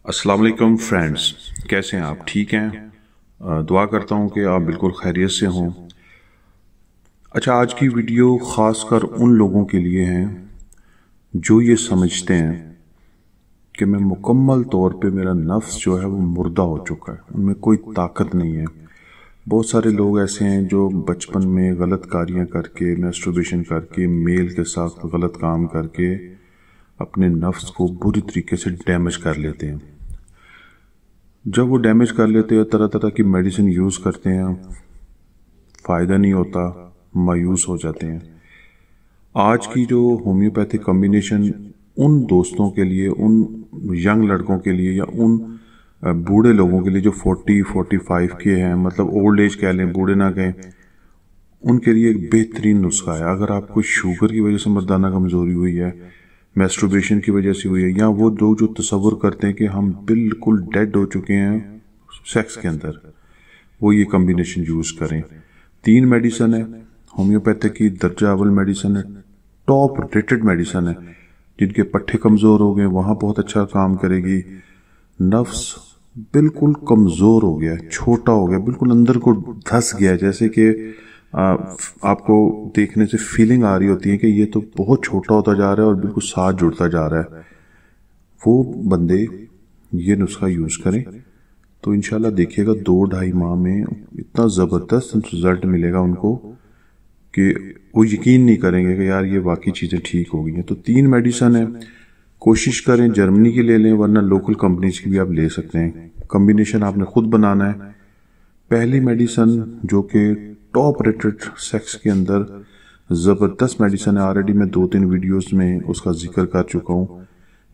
अस्सलाम वालेकुम फ्रेंड्स, कैसे हैं आप? ठीक हैं? दुआ करता हूं कि आप बिल्कुल खैरियत से हों। अच्छा, आज की वीडियो ख़ास कर उन लोगों के लिए है जो ये समझते हैं कि मैं मुकम्मल तौर पे मेरा नफ्स जो है वो मुर्दा हो चुका है, उनमें कोई ताकत नहीं है। बहुत सारे लोग ऐसे हैं जो बचपन में गलत कारियाँ करके, मैस्टरबेशन करके, मेल के साथ गलत काम करके अपने नफ्स को बुरी तरीके से डैमेज कर लेते हैं। जब वो डैमेज कर लेते हैं, तरह तरह की मेडिसिन यूज़ करते हैं, फ़ायदा नहीं होता, मायूस हो जाते हैं। आज की जो होम्योपैथिक कॉम्बिनेशन उन दोस्तों के लिए, उन यंग लड़कों के लिए या उन बूढ़े लोगों के लिए जो 40-45 के हैं, मतलब ओल्ड एज कह लें, बूढ़े ना कहें, उनके लिए एक बेहतरीन नुस्खा है। अगर आपको शुगर की वजह से मर्दाना कमज़ोरी हुई है, मैस्टरबेशन की वजह से हुई है, या वो लोग जो तसव्वुर करते हैं कि हम बिल्कुल डेड हो चुके हैं सेक्स के अंदर, वो ये कॉम्बिनेशन यूज़ करें। 3 मेडिसन है होम्योपैथिक की, दर्जा अव्वल मेडिसन है, टॉप रेटेड मेडिसन है। जिनके पट्टे कमज़ोर हो गए वहाँ बहुत अच्छा काम करेगी। नफ्स बिल्कुल कमज़ोर हो गया, छोटा हो गया, बिल्कुल अंदर को धस गया, जैसे कि आपको देखने से फीलिंग आ रही होती है कि ये तो बहुत छोटा होता जा रहा है और बिल्कुल साथ जुड़ता जा रहा है। वो बंदे ये नुस्खा यूज़ करें तो इंशाल्लाह देखिएगा 2-2.5 माह में इतना ज़बरदस्त रिजल्ट मिलेगा उनको कि वो यकीन नहीं करेंगे कि यार ये वाकई चीज़ें ठीक हो गई हैं। तो 3 मेडिसन है, कोशिश करें जर्मनी की ले लें, वरना लोकल कंपनीज की भी आप ले सकते हैं। कॉम्बिनेशन आपने खुद बनाना है। पहली मेडिसन जो कि टॉप रेटेड सेक्स के अंदर ज़बरदस्त मेडिसन है, ऑलरेडी मैं 2-3 वीडियोस में उसका जिक्र कर चुका हूँ।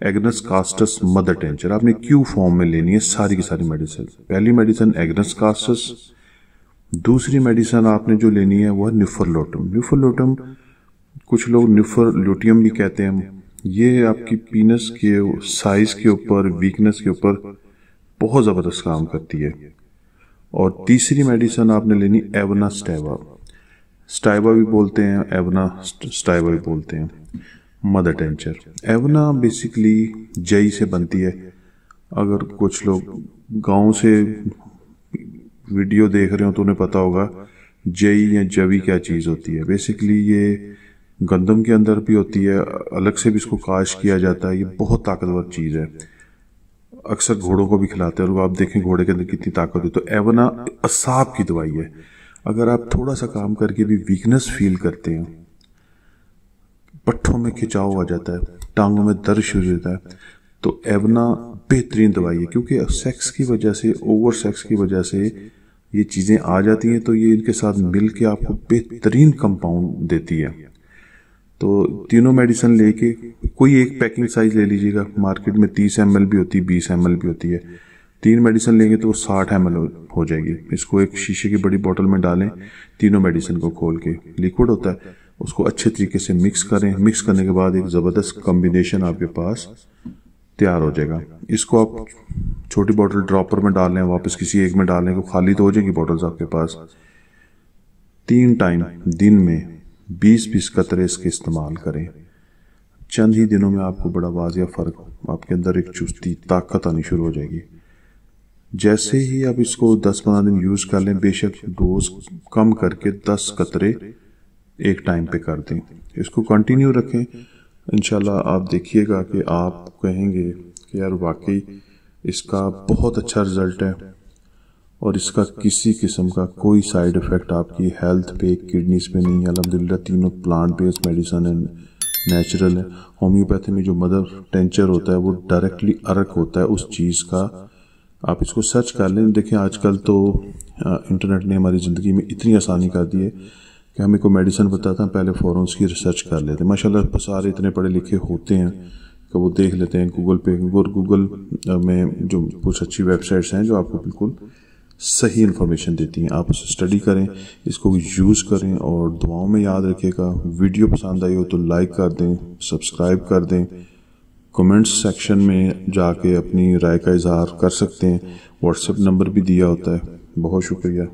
एग्नस कास्टस मदर टेंचर आपने क्यू फॉर्म में लेनी है, सारी की सारी मेडिसिन। पहली मेडिसन एग्नस कास्टस, दूसरी मेडिसन आपने जो लेनी है वह न्यूफरलोटम। न्यूफरलोटम कुछ लोग न्यूफरलोटियम भी कहते हैं। ये आपकी पीनस के साइज के ऊपर, वीकनेस के ऊपर बहुत ज़बरदस्त काम करती है। और तीसरी मेडिसन आपने लेनी एवना स्टाइवा। स्टाइवा भी बोलते हैं, एवना स्टाइवा भी बोलते हैं, मदर टेंचर। एवना बेसिकली जई से बनती है। अगर कुछ लोग गांव से वीडियो देख रहे हो तो उन्हें पता होगा जई या जवी क्या चीज़ होती है। बेसिकली ये गंदम के अंदर भी होती है, अलग से भी इसको काश किया जाता है। ये बहुत ताकतवर चीज़ है, अक्सर घोड़ों को भी खिलाते हैं और आप देखें घोड़े के अंदर कितनी ताकत है। तो एवना असाब की दवाई है। अगर आप थोड़ा सा काम करके भी वीकनेस फील करते हैं, पट्ठों में खिंचाव आ जाता है, टांगों में दर्द शुरू होता है, तो एवना बेहतरीन दवाई है। क्योंकि सेक्स की वजह से, ओवर सेक्स की वजह से ये चीज़ें आ जाती हैं, तो ये इनके साथ मिल के आपको बेहतरीन कंपाउंड देती है। तो तीनों मेडिसिन लेके कोई एक पैकिंग साइज ले लीजिएगा। मार्केट में 30 ml भी होती है, 20 ml भी होती है। 3 मेडिसिन लेंगे तो वो 60 ml हो जाएगी। इसको एक शीशे की बड़ी बोतल में डालें, तीनों मेडिसिन को खोल के, लिक्विड होता है, उसको अच्छे तरीके से मिक्स करें। मिक्स करने के बाद एक ज़बरदस्त कॉम्बिनेशन आपके पास तैयार हो जाएगा। इसको आप छोटी बोतल ड्रॉपर में डाल लें, वापस किसी एक में डालें, तो खाली तो हो जाएगी बोतल्स आपके पास। 3 टाइम दिन में 20-20 कतरे इसके इस्तेमाल करें। चंद ही दिनों में आपको बड़ा वाज़िया फ़र्क, आपके अंदर एक चुस्ती, ताकत आनी शुरू हो जाएगी। जैसे ही आप इसको 10-15 दिन यूज़ कर लें, बेशक डोज कम करके 10 कतरे एक टाइम पे कर दें। इसको कंटिन्यू रखें, इंशाल्लाह आप देखिएगा कि आप कहेंगे कि यार वाकई इसका बहुत अच्छा रिज़ल्ट है और इसका किसी किस्म का कोई साइड इफ़ेक्ट आपकी हेल्थ पे, किडनीज पे नहीं है। अल्हम्दुलिल्लाह तीनों प्लांट बेस्ड मेडिसन है, नेचुरल है। होम्योपैथी में जो मदर टेंचर होता है वो डायरेक्टली अर्क होता है उस चीज़ का। आप इसको सर्च कर लें। देखें आजकल तो इंटरनेट ने हमारी ज़िंदगी में इतनी आसानी कर दी है कि हमें कोई मेडिसिन बताता है, पहले फ़ौरन उसकी रिसर्च कर लेते हैं। माशाल्लाह सारे इतने पढ़े लिखे होते हैं कि वो देख लेते हैं गूगल पे। गूगल में जो कुछ अच्छी वेबसाइट्स हैं जो आपको बिल्कुल सही इन्फॉर्मेशन देती हैं, आप उसे स्टडी करें, इसको यूज़ करें और दुआओं में याद रखिएगा। वीडियो पसंद आई हो तो लाइक कर दें, सब्सक्राइब कर दें, कमेंट्स सेक्शन में जाके अपनी राय का इजहार कर सकते हैं। व्हाट्सएप नंबर भी दिया होता है। बहुत शुक्रिया।